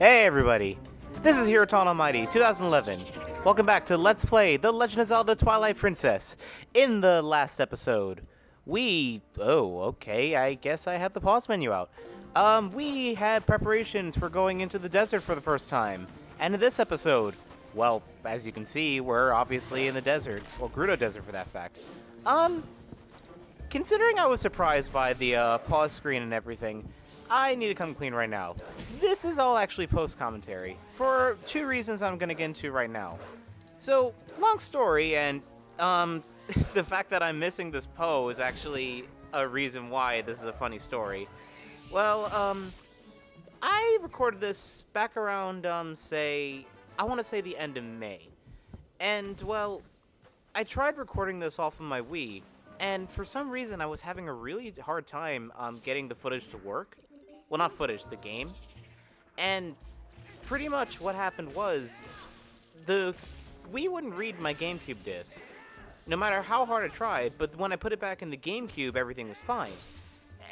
Hey everybody, this is Hiroton Almighty 2011. Welcome back to Let's Play The Legend of Zelda Twilight Princess. In the last episode, okay, I guess I had the pause menu out. We had preparations for going into the desert for the first time. And in this episode, well, as you can see, we're obviously in the desert. Well, Gerudo Desert for that fact. Considering I was surprised by the pause screen and everything, I need to come clean right now. This is all actually post-commentary, for two reasons I'm going to get into right now. So, long story, and the fact that I'm missing this Poe is actually a reason why this is a funny story. Well, I recorded this back around, I want to say the end of May. And, well, I tried recording this off of my Wii, and for some reason I was having a really hard time getting the footage to work. Well, not footage, the game. And pretty much what happened was, the Wii wouldn't read my GameCube disc, no matter how hard I tried, but when I put it back in the GameCube, everything was fine.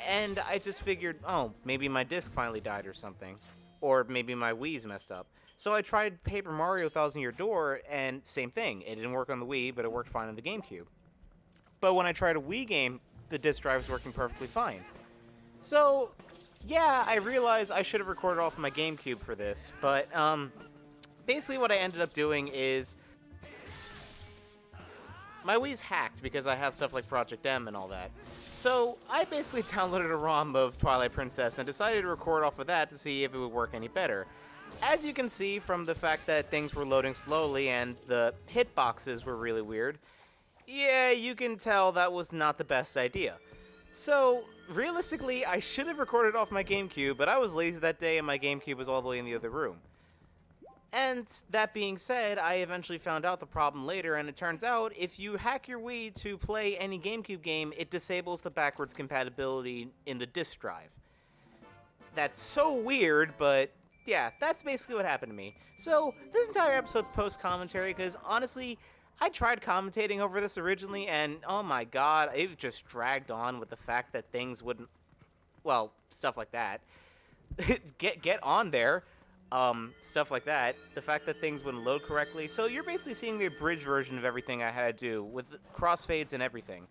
And I just figured, oh, maybe my disc finally died or something. Or maybe my Wii's messed up. So I tried Paper Mario Thousand Year Door, and same thing. It didn't work on the Wii, but it worked fine on the GameCube. But when I tried a Wii game, the disc drive was working perfectly fine. So, yeah, I realized I should have recorded off my GameCube for this, but basically what I ended up doing is my Wii's hacked because I have stuff like Project M and all that. So I basically downloaded a ROM of Twilight Princess and decided to record off of that to see if it would work any better. As you can see from the fact that things were loading slowly and the hitboxes were really weird, yeah, you can tell that was not the best idea. So, realistically, I should have recorded off my GameCube, but I was lazy that day and my GameCube was all the way in the other room. And that being said, I eventually found out the problem later, and it turns out if you hack your Wii to play any GameCube game, it disables the backwards compatibility in the disk drive. That's so weird, but yeah, that's basically what happened to me. So, this entire episode's post-commentary, because honestly, I tried commentating over this originally, and oh my god, it just dragged on with the fact that things wouldn't, well, stuff like that. get on there, stuff like that. The fact that things wouldn't load correctly. So you're basically seeing the abridged version of everything I had to do, with crossfades and everything.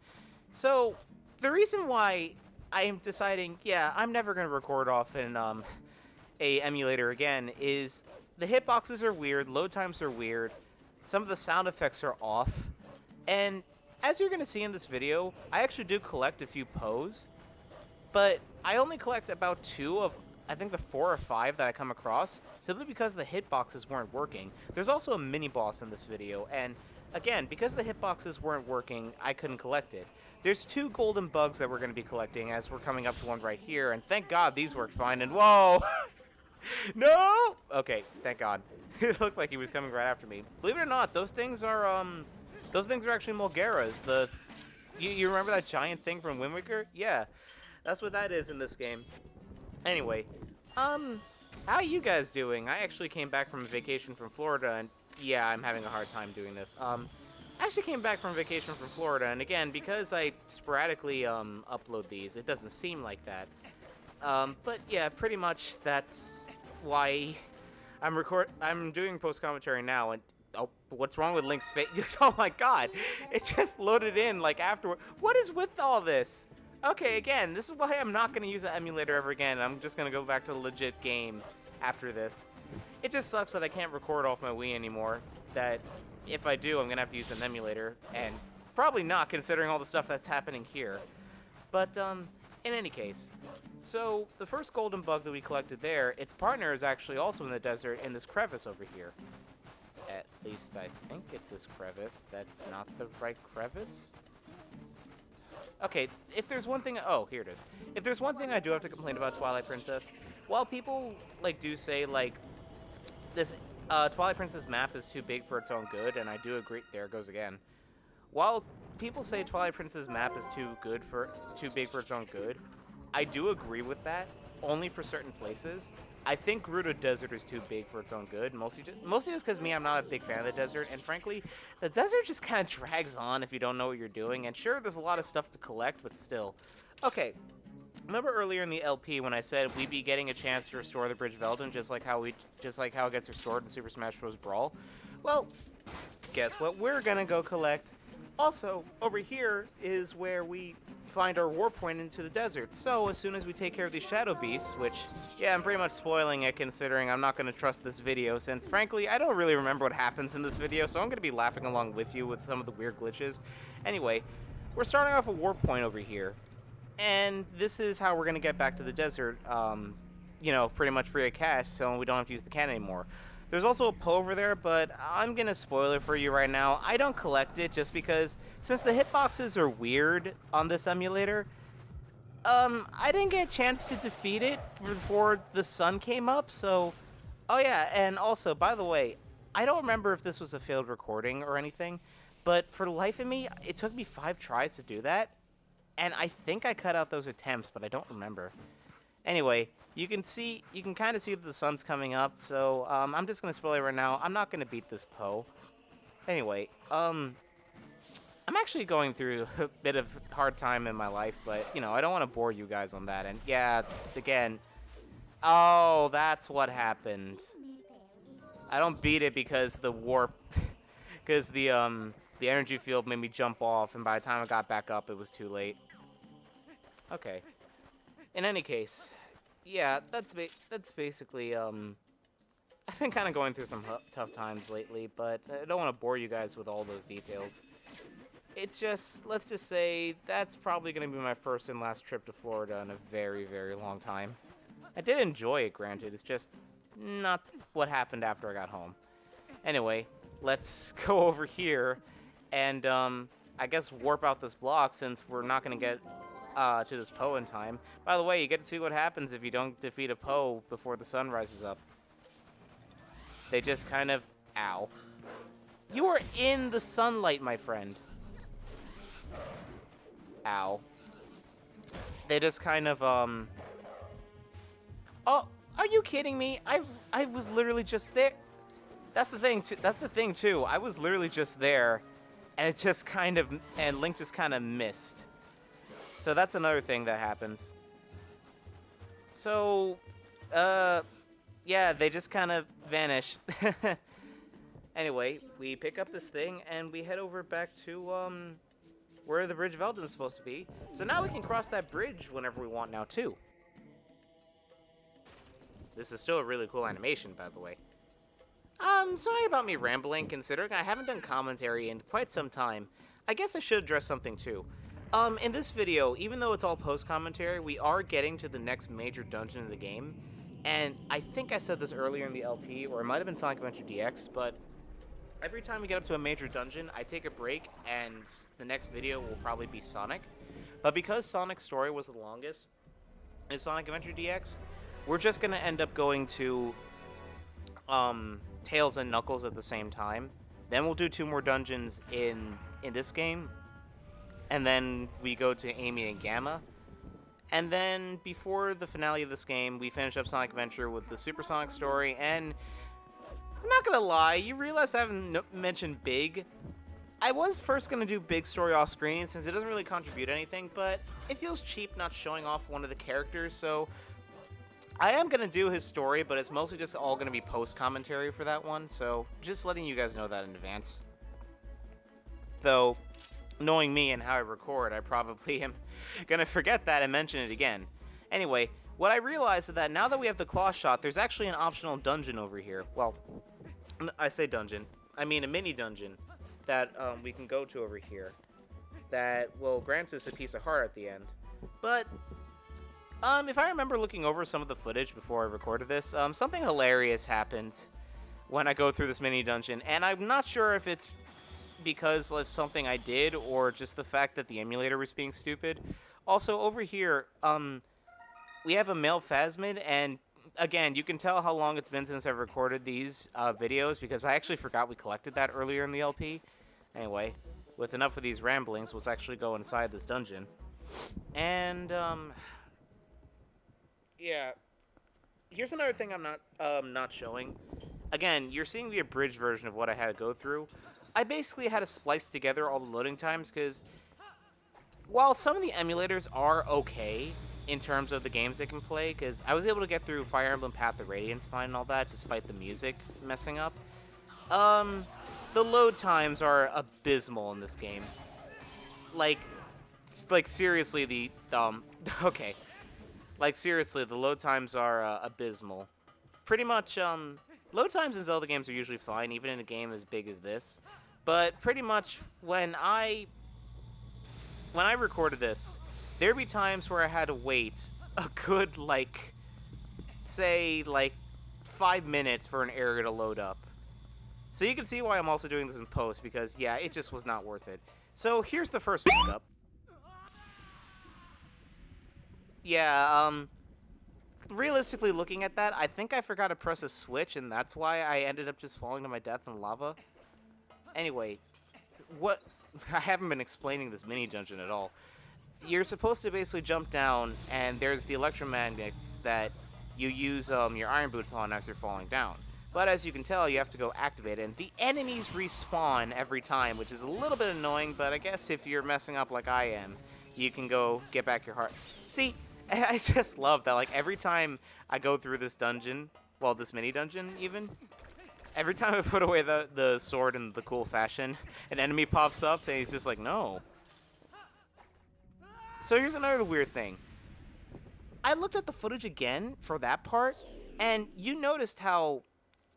So, the reason why I am deciding, yeah, I'm never going to record off in a emulator again, is the hitboxes are weird, load times are weird, some of the sound effects are off, and as you're going to see in this video, I actually do collect a few Poes, but I only collect about 2 of, I think, the 4 or 5 that I come across, simply because the hitboxes weren't working. There's also a mini-boss in this video, and again, because the hitboxes weren't working, I couldn't collect it. There's 2 golden bugs that we're going to be collecting, as we're coming up to one right here, and thank God these worked fine, and whoa! No! Okay, thank God. It looked like he was coming right after me. Believe it or not, those things are actually Mulgeras. You remember that giant thing from Wind Waker? Yeah, that's what that is in this game. Anyway, how you guys doing? I actually came back from a vacation from Florida, and yeah, I'm having a hard time doing this. I actually came back from vacation from Florida, and again, because I sporadically upload these, it doesn't seem like that. But yeah, pretty much that's why I'm doing post-commentary now, and oh, what's wrong with Link's face? Oh my god, it just loaded in like afterward. What is with all this? Okay, again, this is why I'm not going to use an emulator ever again. I'm just going to go back to the legit game after this. It just sucks that I can't record off my Wii anymore, that if I do, I'm going to have to use an emulator, and probably not considering all the stuff that's happening here. But, in any case, so the first golden bug that we collected there, its partner is actually also in the desert in this crevice over here. At least I think it's this crevice. That's not the right crevice. Okay, if there's one thing, oh, here it is. If there's one thing I do have to complain about Twilight Princess, while people do say this Twilight Princess map is too big for its own good, and I do agree. There it goes again. While people say Twilight Princess map is too big for its own good, I do agree with that, only for certain places. I think Gerudo Desert is too big for its own good, mostly just because I'm not a big fan of the desert, and frankly, the desert just kind of drags on if you don't know what you're doing, and sure, there's a lot of stuff to collect, but still. Okay, Remember earlier in the LP when I said we'd be getting a chance to restore the Bridge of Eldin, just like how it gets restored in Super Smash Bros. Brawl? Well, guess what we're gonna go collect? Also, over here is where we find our warp point into the desert. So as soon as we take care of these shadow beasts, which, yeah, I'm pretty much spoiling it considering I'm not gonna trust this video, since frankly I don't really remember what happens in this video, so I'm gonna be laughing along with you with some of the weird glitches. Anyway, we're starting off a warp point over here. And this is how we're going to get back to the desert, you know, pretty much free of cash, so we don't have to use the can anymore. There's also a Poe over there, but I'm going to spoil it for you right now. I don't collect it just because, since the hitboxes are weird on this emulator, I didn't get a chance to defeat it before the sun came up, so... Oh yeah, and also, by the way, I don't remember if this was a failed recording or anything, but for the life of me, it took me 5 tries to do that. And I think I cut out those attempts, but I don't remember. Anyway, you can kind of see that the sun's coming up, so I'm just going to spoil it right now. I'm not going to beat this Poe. Anyway, I'm actually going through a bit of hard time in my life, but, you know, I don't want to bore you guys on that. And, yeah, again, oh, that's what happened. I don't beat it because the warp, because the energy field made me jump off, and by the time I got back up, it was too late. Okay. In any case, yeah, that's basically, I've been kind of going through some tough times lately, but I don't want to bore you guys with all those details. It's just, let's just say, that's probably going to be my first and last trip to Florida in a very, very long time. I did enjoy it, granted, it's just not what happened after I got home. Anyway, let's go over here and, I guess warp out this block since we're not going to get to this Poe in time. By the way, you get to see what happens if you don't defeat a Poe before the sun rises up. They just kind of... Ow. You are in the sunlight, my friend. Ow. They just kind of, Oh, are you kidding me? I was literally just there. That's the thing, too. I was literally just there, and it just kind of... And Link just kind of missed. So that's another thing that happens. So, yeah, they just kind of vanish. Anyway, we pick up this thing, and we head over back to, where the Bridge of Eldin is supposed to be. So now we can cross that bridge whenever we want now, too. This is still a really cool animation, by the way. Sorry about me rambling, considering I haven't done commentary in quite some time. I guess I should address something, too. In this video, even though it's all post-commentary, we are getting to the next major dungeon in the game. And I think I said this earlier in the LP, or it might have been Sonic Adventure DX, but every time we get up to a major dungeon, I take a break, and the next video will probably be Sonic. But because Sonic's story was the longest in Sonic Adventure DX, we're just going to end up going to Tails and Knuckles at the same time. Then we'll do 2 more dungeons in this game. And then we go to Amy and Gamma. And then, before the finale of this game, we finish up Sonic Adventure with the Supersonic story, and I'm not gonna lie, you realize I haven't mentioned Big. I was first gonna do Big story off screen, since it doesn't really contribute anything, but it feels cheap not showing off one of the characters, so I am gonna do his story, but it's mostly just all gonna be post-commentary for that one, so just letting you guys know that in advance. Though, knowing me and how I record, I probably am gonna forget that and mention it again. Anyway, what I realized is that now that we have the claw shot, there's actually an optional dungeon over here. Well, I say dungeon, I mean a mini dungeon that we can go to over here that will grant us a piece of heart at the end. But if I remember looking over some of the footage before I recorded this, something hilarious happened when I go through this mini dungeon, and I'm not sure if it's because of something I did, or just the fact that the emulator was being stupid. Also, over here, we have a male Phasmid, and again, you can tell how long it's been since I've recorded these videos, because I actually forgot we collected that earlier in the LP. Anyway, with enough of these ramblings, let's actually go inside this dungeon. And, yeah. Here's another thing I'm not showing. Again, you're seeing the abridged version of what I had to go through. I basically had to splice together all the loading times, because while some of the emulators are okay, in terms of the games they can play, because I was able to get through Fire Emblem Path of Radiance fine and all that, despite the music messing up. Um, the load times are abysmal in this game. Like, seriously, okay. Like, seriously, the load times are abysmal. Pretty much, load times in Zelda games are usually fine, even in a game as big as this. But pretty much, when I recorded this, there'd be times where I had to wait a good, like, say, like, 5 minutes for an area to load up. So you can see why I'm also doing this in post, because, yeah, it just was not worth it. So here's the first fuck-up. Yeah, realistically looking at that, I think I forgot to press a switch, and that's why I ended up just falling to my death in lava. Anyway, what... I haven't been explaining this mini-dungeon at all. You're supposed to basically jump down, and there's the electromagnets that you use your iron boots on as you're falling down. But as you can tell, you have to go activate it, and the enemies respawn every time, which is a little bit annoying, but I guess if you're messing up like I am, you can go get back your heart. See, I just love that, like, every time I go through this dungeon, well, this mini-dungeon, even, every time I put away the sword in the cool fashion, an enemy pops up, and he's just like, no. So here's another weird thing. I looked at the footage again for that part, and you noticed how,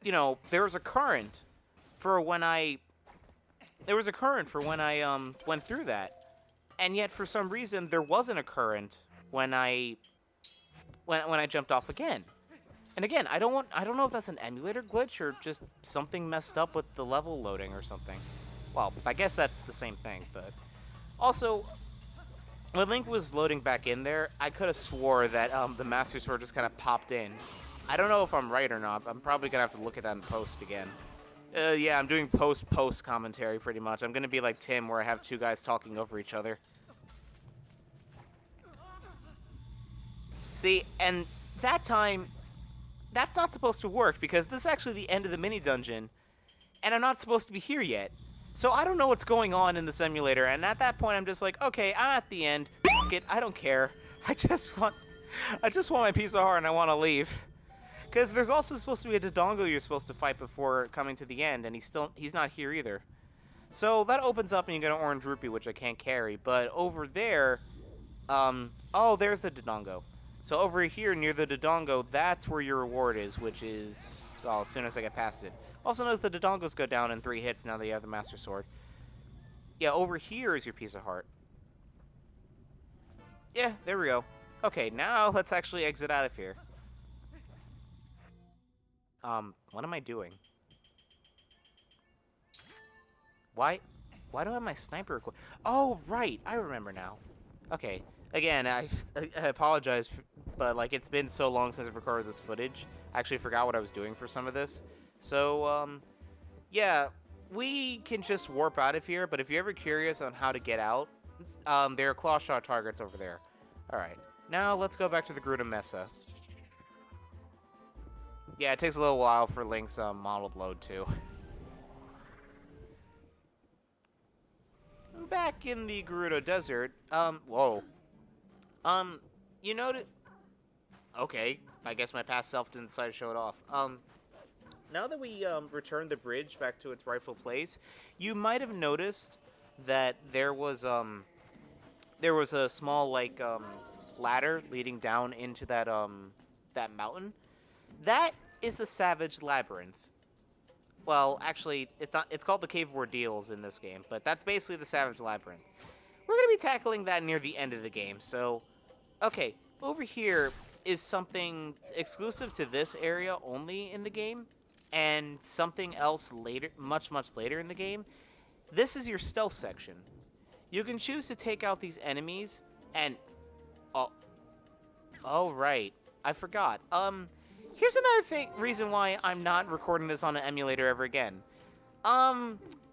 you know, there was a current for when I went through that. And yet, for some reason, there wasn't a current when I jumped off again. And again, I don't know if that's an emulator glitch or just something messed up with the level loading or something. Well, I guess that's the same thing, but also, when Link was loading back in there, I could have swore that the Master Sword just kind of popped in. I don't know if I'm right or not. I'm probably gonna have to look at that in post again. Yeah, I'm doing post commentary pretty much. I'm gonna be like Tim, where I have two guys talking over each other. See, and that time, that's not supposed to work, because this is actually the end of the mini-dungeon, and I'm not supposed to be here yet. So I don't know what's going on in this emulator, and at that point I'm just like, okay, I'm at the end, F it, I don't care. I just want my piece of heart and I want to leave. Because there's also supposed to be a Dodongo you're supposed to fight before coming to the end, and he's not here either. So that opens up and you get an orange rupee, which I can't carry, but over there, oh, there's the Dodongo. So over here near the Dodongo, that's where your reward is, which is, well, as soon as I get past it. Also notice the Dodongos go down in 3 hits now that you have the Master Sword. Yeah, over here is your piece of heart. Yeah, there we go. Okay, now let's actually exit out of here. What am I doing? Why do I have my sniper equipment? Oh, right, I remember now. Okay, again, I apologize, but, like, it's been so long since I've recorded this footage. I actually forgot what I was doing for some of this. So, yeah, we can just warp out of here, but if you're ever curious on how to get out, there are claw shot targets over there. Alright, now let's go back to the Gerudo Mesa. Yeah, it takes a little while for Link's model to load, too. Back in the Gerudo Desert, whoa. You notice... Okay, I guess my past self didn't decide to show it off. Now that we returned the bridge back to its rightful place, you might have noticed that there was a small, like, ladder leading down into that that mountain. That is the Savage Labyrinth. Well, actually, it's called the Cave of Ordeals in this game, but that's basically the Savage Labyrinth. We're going to be tackling that near the end of the game, so... Okay, over here is something exclusive to this area only in the game, and something else later, much later in the game. This is your stealth section. You can choose to take out these enemies, and... Oh, right. I forgot. Here's another reason why I'm not recording this on an emulator ever again.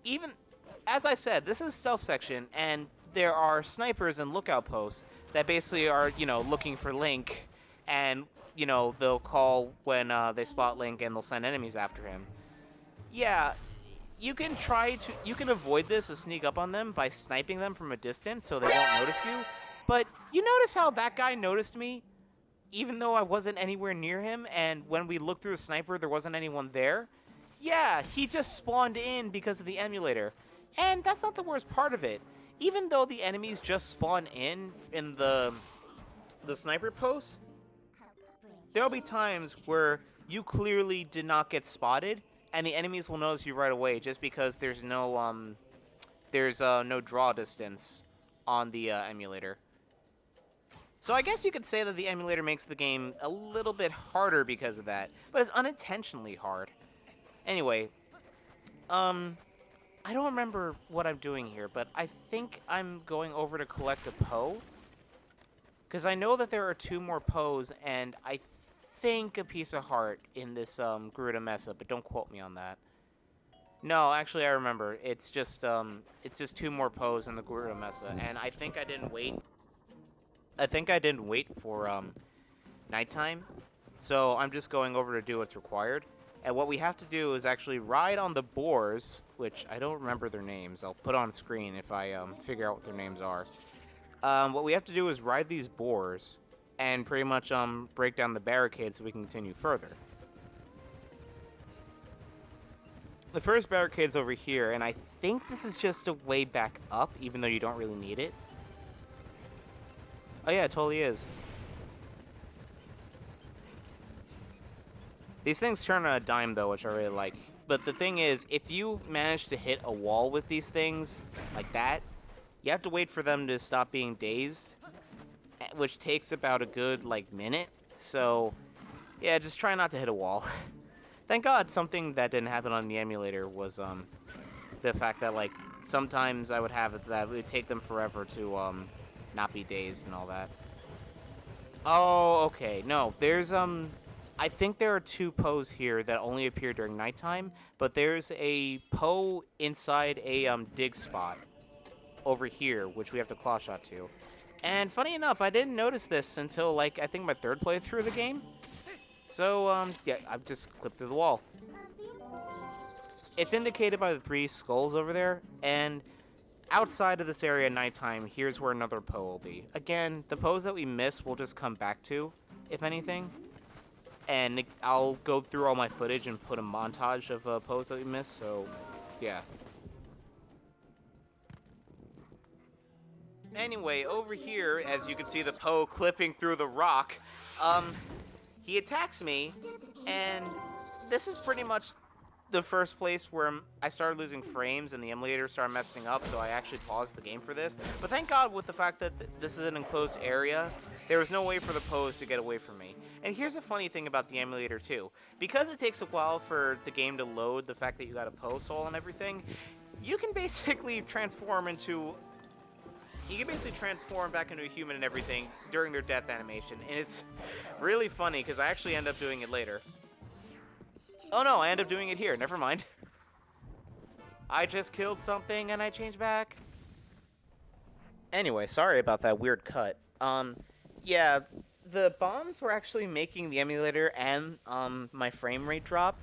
Even, as I said, this is a stealth section, and there are snipers and lookout posts that basically are, you know, looking for Link, and, you know, they'll call when they spot Link, and they'll send enemies after him. Yeah, you can avoid this and sneak up on them by sniping them from a distance so they won't notice you, But you notice how that guy noticed me, even though I wasn't anywhere near him, and when we looked through a sniper, there wasn't anyone there? Yeah, he just spawned in because of the emulator. And that's not the worst part of it. Even though the enemies just spawn in the sniper post, there'll be times where you clearly did not get spotted, and the enemies will notice you right away just because there's no draw distance on the emulator. So I guess you could say that the emulator makes the game a little bit harder because of that, but it's unintentionally hard. Anyway, I don't remember what I'm doing here, but I think I'm going over to collect a Poe. Because I know that there are 2 more Poes, and I think a piece of heart in this Gerudo mess up, but don't quote me on that. No, actually I remember. It's just 2 more Poes in the Gerudo mess up, and I think I didn't wait. I think I didn't wait for nighttime, so I'm just going over to do what's required. And what we have to do is actually ride on the boars, which I don't remember their names. I'll put on screen if I figure out what their names are. What we have to do is ride these boars and pretty much break down the barricades so we can continue further. The first barricade's over here, and I think this is just a way back up, even though you don't really need it. Oh yeah, it totally is. These things turn on a dime, though, which I really like. But the thing is, if you manage to hit a wall with these things, like that, you have to wait for them to stop being dazed, which takes about a good, minute. So, yeah, just try not to hit a wall. Thank God something that didn't happen on the emulator was, the fact that, sometimes I would have it that it would take them forever to, not be dazed and all that. Oh, okay. No, there's, I think there are 2 Poes here that only appear during nighttime, but there's a Poe inside a dig spot over here, which we have to claw shot to. And funny enough, I didn't notice this until I think my 3rd playthrough of the game. So yeah, I've just clipped through the wall. It's indicated by the 3 skulls over there, and outside of this area at nighttime, here's where another Poe will be. Again, the Poes that we miss we'll just come back to, if anything. And I'll go through all my footage and put a montage of Poes that we missed, so yeah. Anyway, over here, as you can see the Poe clipping through the rock, he attacks me, and this is pretty much the first place where I started losing frames and the emulator started messing up, so I actually paused the game for this. But thank God, with the fact that this is an enclosed area, there was no way for the Poes to get away from me. And here's a funny thing about the emulator too. Because it takes a while for the game to load the fact that you got a Poe soul and everything, you can basically transform back into a human and everything during their death animation. And it's really funny because I actually end up doing it later. Oh no, I end up doing it here. Never mind. I just killed something and I changed back. Anyway, sorry about that weird cut. Yeah, the bombs were actually making the emulator and my frame rate drop.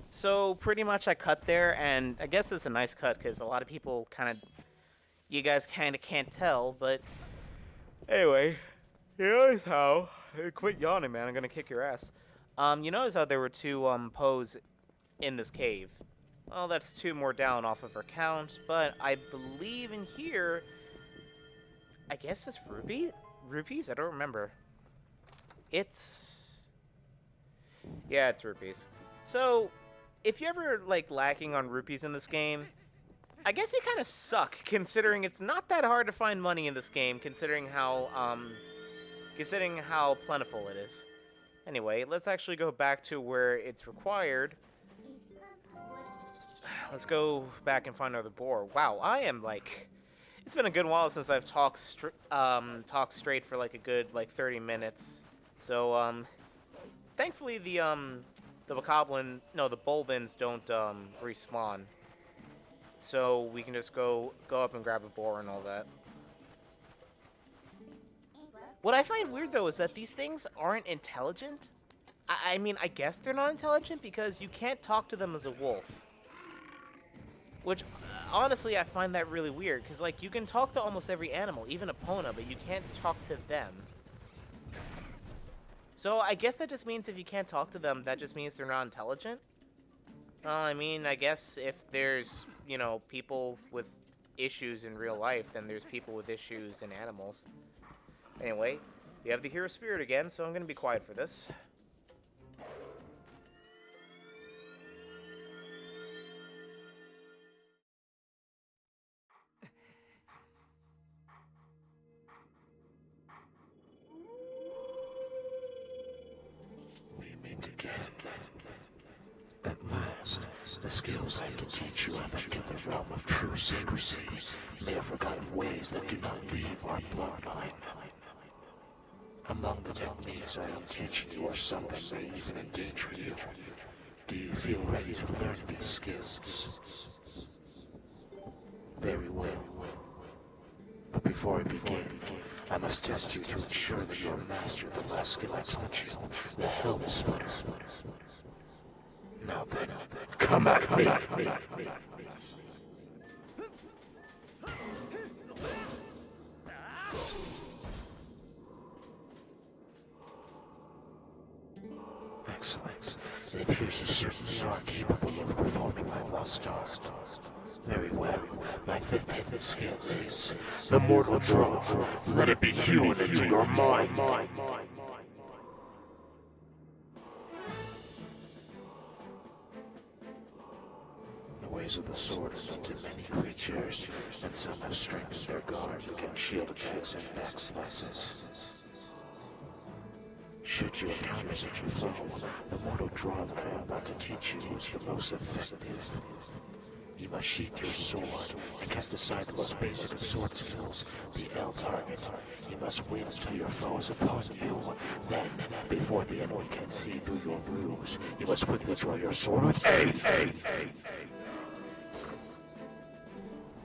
So pretty much I cut there, and I guess it's a nice cut because a lot of people you guys kind of can't tell, but anyway, you notice how, hey, quit yawning, man, I'm gonna kick your ass. You notice how there were 2 Poes in this cave. Well, that's 2 more down off of our count, but I believe in here, I guess it's rupees? I don't remember. Yeah, it's rupees. So, if you're ever, lacking on rupees in this game, I guess you kind of suck, considering it's not that hard to find money in this game, considering how plentiful it is. Anyway, let's actually go back to where it's required. Let's go back and find another boar. Wow, I am, it's been a good while since I've talked straight for, a good, 30 minutes. So, thankfully the Bulbins don't, respawn. So we can just go up and grab a boar and all that. What I find weird, though, is that these things aren't intelligent. I mean, I guess they're not intelligent because you can't talk to them as a wolf. Which, honestly, I find that really weird, because, like, you can talk to almost every animal, even Epona, but you can't talk to them. So I guess that just means if you can't talk to them, that just means they're not intelligent? Well, I mean, I guess if there's, you know, people with issues in real life, then there's people with issues in animals. Anyway, you have the hero spirit again, so I'm going to be quiet for this. We meet again. At last, the skills I can teach you have entered the realm of true secrecy. May have forgotten ways that do not leave our bloodline. Among the techniques I am teaching you are some that may even endanger you. Do you feel ready to learn these skills? Very well. But before I begin, I must test you to ensure that you have mastered the last skill I taught you, the Helmet Splitter. Now then, come at me! Excellent. It appears you certainly are capable of performing my last art. Very well. My fifth hidden skill is the Mortal Draw. Let it be hewn into your mind. The ways of the sword are known to many creatures, and some have strengthened their guard against shield attacks and back slices. Should you encounter such a foe, the mortal draw that I am about to teach you is the most effective. You must sheath your sword and cast aside the most basic of sword skills, the L target. You must wait until your foe is upon you. Then, before the enemy can see through your ruse, you must quickly draw your sword with A.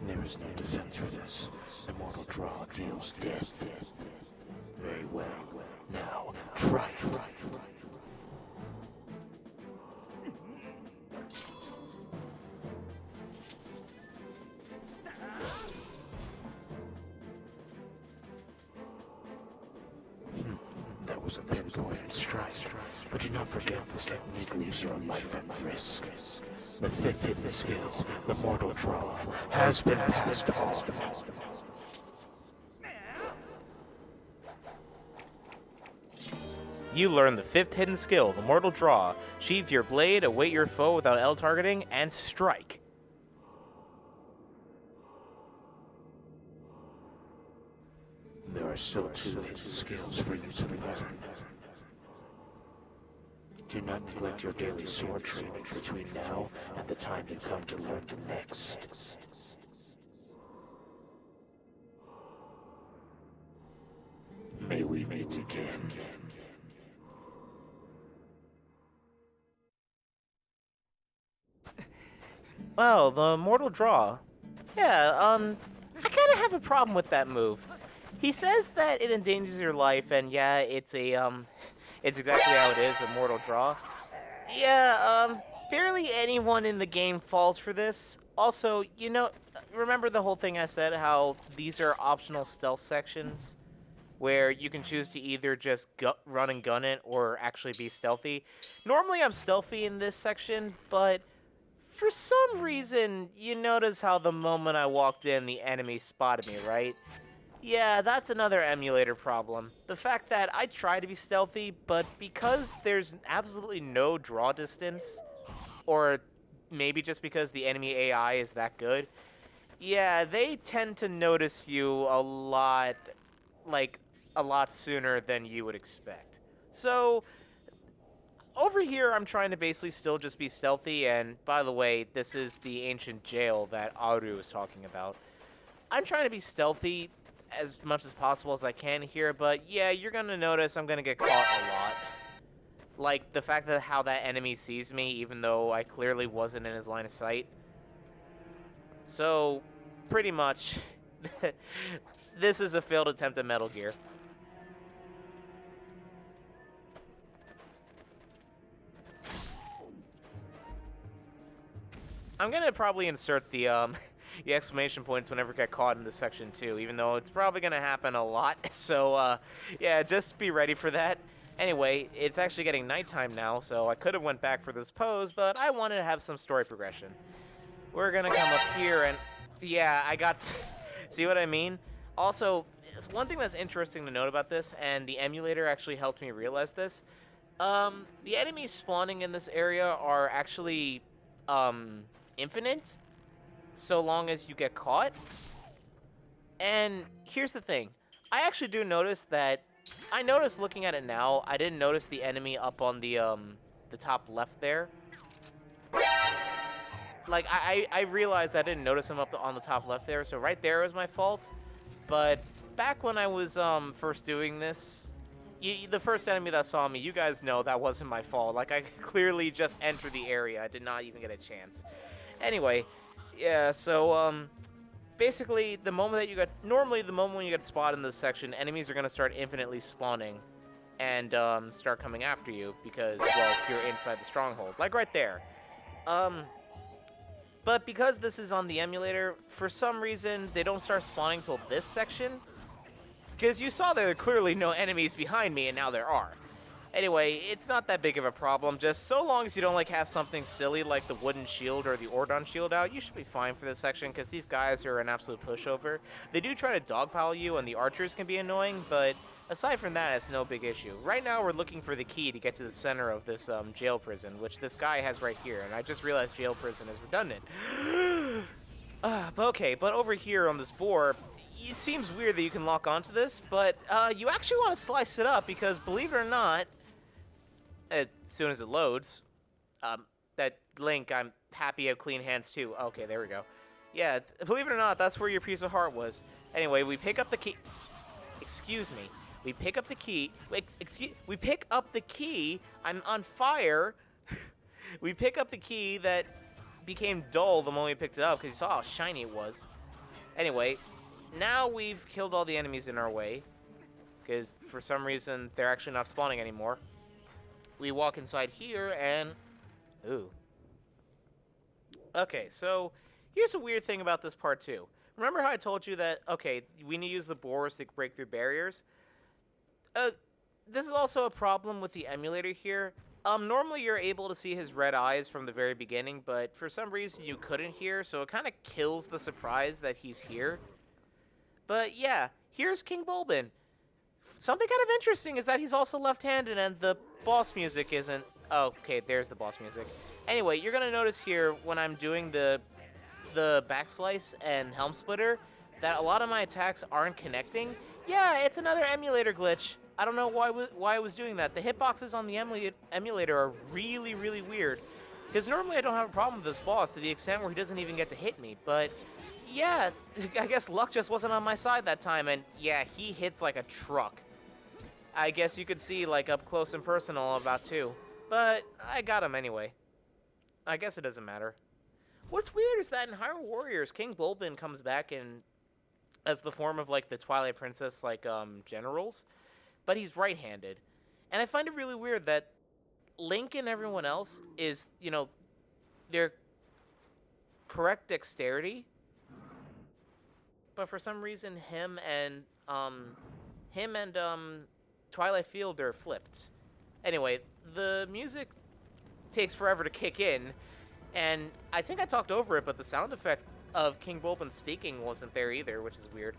There is no defense for this. The mortal draw deals death. Very well. Now, try it. That was a pinpoint strike. But do not forget this technique leaves your life at risk. The fifth hidden skill, the mortal draw, has been passed on. You learn the fifth hidden skill, the Mortal Draw. Sheath your blade, await your foe without L targeting, and strike. There are still two hidden skills for you to learn. Do not neglect your daily sword training between now and the time you come to learn the next. May we meet again. Well, the Mortal Draw. Yeah, I kind of have a problem with that move. He says that it endangers your life, and yeah, it's exactly how it is, a Mortal Draw. Yeah, barely anyone in the game falls for this. Also, you know, remember the whole thing I said, how these are optional stealth sections? Where you can choose to either just run and gun it, or actually be stealthy. Normally I'm stealthy in this section, but for some reason, you notice how the moment I walked in, the enemy spotted me, right? Yeah, that's another emulator problem. The fact that I try to be stealthy, but because there's absolutely no draw distance, or maybe just because the enemy AI is that good, yeah, they tend to notice you a lot sooner than you would expect. So, over here, I'm trying to basically still just be stealthy, and by the way, this is the ancient jail that Aru was talking about. I'm trying to be stealthy as much as possible as I can here, but yeah, you're gonna notice I'm gonna get caught a lot. Like, the fact that how that enemy sees me, even though I clearly wasn't in his line of sight. So, pretty much, this is a failed attempt at Metal Gear. I'm gonna probably insert the the exclamation points whenever I get caught in this section too, even though it's probably going to happen a lot. So, yeah, just be ready for that. Anyway, it's actually getting nighttime now, so I could have went back for this pose, but I wanted to have some story progression. We're going to come up here and, yeah, I got, see what I mean? Also, one thing that's interesting to note about this, and the emulator actually helped me realize this, the enemies spawning in this area are actually, infinite, so long as you get caught. And here's the thing. I actually do notice that, I noticed looking at it now, I didn't notice the enemy up on the top left there. Like, I realized I didn't notice him up on the top left there, so right there was my fault. But back when I was first doing this, the first enemy that saw me, you guys know that wasn't my fault. Like, I clearly just entered the area. I did not even get a chance. Anyway, yeah, so, basically, the moment that you get, normally the moment when you get spotted in this section, enemies are going to start infinitely spawning and start coming after you because, well, you're inside the stronghold. Like right there. But because this is on the emulator, for some reason, they don't start spawning till this section. Because you saw there are clearly no enemies behind me, and now there are. Anyway, it's not that big of a problem. Just so long as you don't like have something silly like the wooden shield or the Ordon shield out, you should be fine for this section because these guys are an absolute pushover. They do try to dogpile you, and the archers can be annoying, but aside from that, it's no big issue. Right now, we're looking for the key to get to the center of this jail prison, which this guy has right here, and I just realized jail prison is redundant. But over here on this board, it seems weird that you can lock onto this, but you actually want to slice it up because, believe it or not, as soon as it loads, that link, I'm happy you have clean hands too. Okay, there we go. Yeah, believe it or not, that's where your piece of heart was. Anyway, we pick up the key. Excuse me. We pick up the key. We pick up the key. I'm on fire. We pick up the key that became dull the moment we picked it up because you saw how shiny it was. Anyway, now we've killed all the enemies in our way because for some reason they're actually not spawning anymore. We walk inside here and... Ooh. Okay, so here's a weird thing about this part too. Remember how I told you that, okay, we need to use the boars to break through barriers? This is also a problem with the emulator here. Normally you're able to see his red eyes from the very beginning, but for some reason you couldn't here, so it kind of kills the surprise that he's here. But yeah, here's King Bulbin. Something kind of interesting is that he's also left-handed and the boss music isn't... Oh, okay, there's the boss music. Anyway, you're going to notice here when I'm doing the backslice and helm splitter that a lot of my attacks aren't connecting. Yeah, it's another emulator glitch. I don't know why I was doing that. The hitboxes on the emulator are really, really weird. Because normally I don't have a problem with this boss to the extent where he doesn't even get to hit me. But yeah, I guess luck just wasn't on my side that time. And yeah, he hits like a truck. I guess you could see like up close and personal about too. But I got him anyway. I guess it doesn't matter. What's weird is that in Hyrule Warriors, King Bulbin comes back in as the form of like the Twilight Princess like generals, but he's right-handed. And I find it really weird that Link and everyone else is, you know, their correct dexterity, but for some reason him and Twilight Field are flipped. Anyway, the music takes forever to kick in, and I think I talked over it, but the sound effect of King Bulbin speaking wasn't there either, which is weird.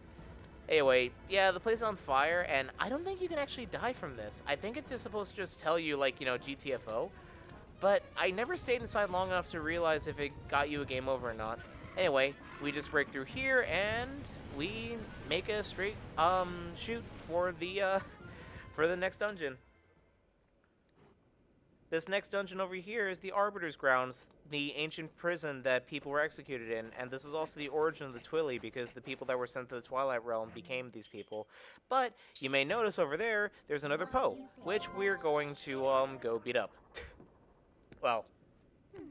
Anyway, yeah, the place is on fire, and I don't think you can actually die from this. I think it's just supposed to just tell you, like, you know, GTFO. But I never stayed inside long enough to realize if it got you a game over or not. Anyway, we just break through here, and we make a straight, shoot for the next dungeon. This next dungeon over here is the Arbiter's Grounds, the ancient prison that people were executed in, and this is also the origin of the Twilly, because the people that were sent to the Twilight Realm became these people. But you may notice over there, there's another Poe, which we're going to go beat up. Well,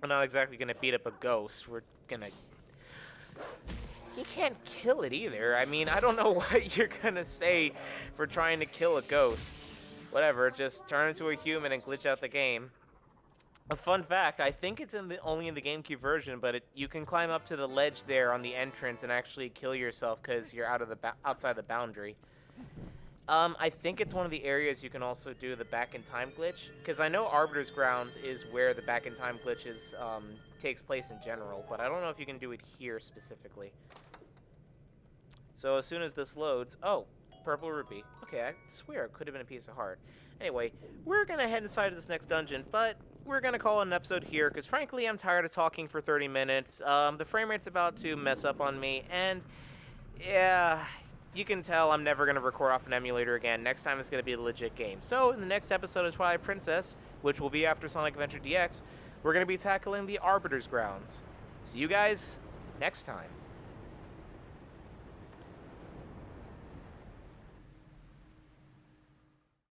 we're not exactly going to beat up a ghost, we're going to... You can't kill it either. I mean, I don't know what you're going to say for trying to kill a ghost. Whatever, just turn into a human and glitch out the game. A fun fact, I think it's only in the GameCube version, but you can climb up to the ledge there on the entrance and actually kill yourself because you're outside the boundary. I think it's one of the areas you can also do the back in time glitch, because I know Arbiter's Grounds is where the back in time glitches takes place in general, but I don't know if you can do it here specifically. So as soon as this loads, oh, purple rupee. Okay, I swear it could have been a piece of heart. Anyway, we're gonna head inside this next dungeon, but we're gonna call it an episode here, because frankly, I'm tired of talking for 30 minutes. The frame rate's about to mess up on me, and yeah, you can tell I'm never going to record off an emulator again. Next time it's going to be a legit game. So in the next episode of Twilight Princess, which will be after Sonic Adventure DX, we're going to be tackling the Arbiter's Grounds. See you guys next time.